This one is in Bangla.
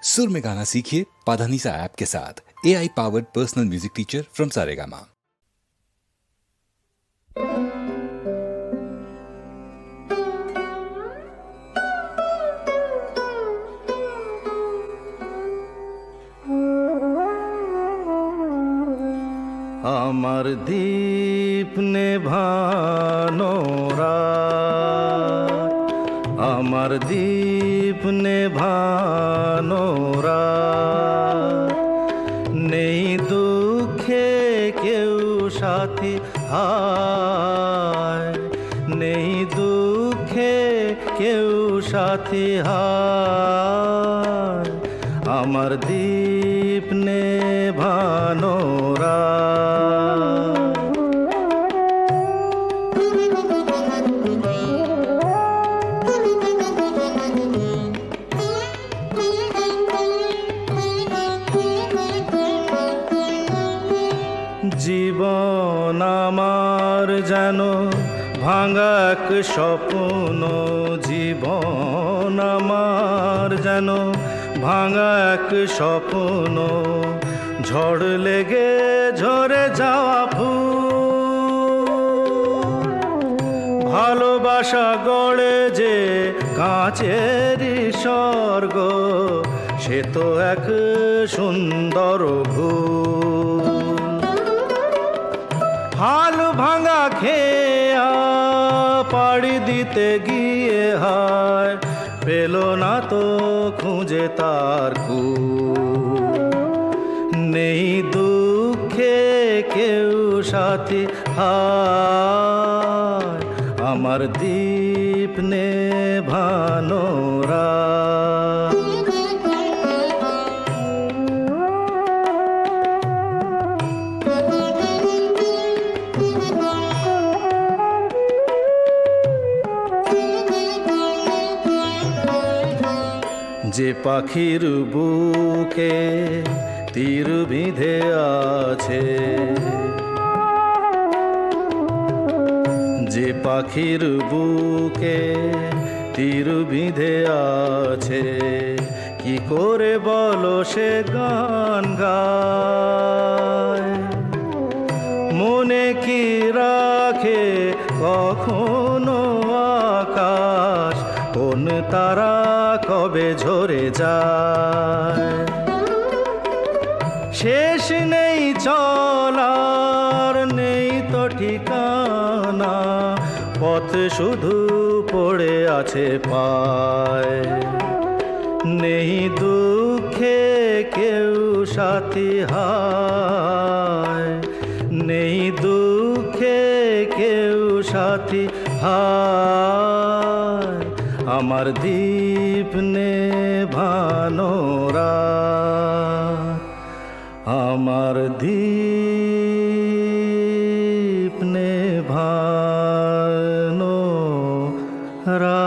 सुर में गाना सीखिए पाधानीसा ऐप के साथ। AI powered personal music teacher from Saregama. আমার দীপ নেভানো রাত, আমার দীপ নেভানো রাত, নেই দুঃখে কেউ সাথী হায়, নেই দুঃখে কেউ সাথী হায়, আমার দীপ নেভানো রাত। জীবন আমার যেন ভাঙা এক স্বপ্ন, জীবন আমার যেন ভাঙা এক স্বপ্ন, ঝড় লেগে ঝরে যাওয়া ফুল, ভালোবাসা গড়ে যে কাঁচের স্বর্গ, সে তো এক সুন্দর ভুল। হাল ভাঙা খেয়া পাড়ি দিতে গিয়ে হায়, পেল না তো খুঁজে তার কুল, নেই দুঃখে কেউ সাথী হায়, আমার দীপ নেভানো রাত। যে পাখির বুকে তীর বিঁধে আছে, যে পাখির বুকে তীর বিঁধে আছে, কি করে বলো সে গান গায়, মনে কি রাখে কখনো আকাশ, কোন তারা কবে ঝরে যায়, শেষ নেই চলার নেই তো ঠিকানা, পথ শুধু পড়ে আছে পায়, নেই দুঃখে কেউ সাথী হায়, নেই দুঃখে কেউ সাথী হায়, আমার দীপ নেভানো রাত, আমার দীপ নেভানো রাত।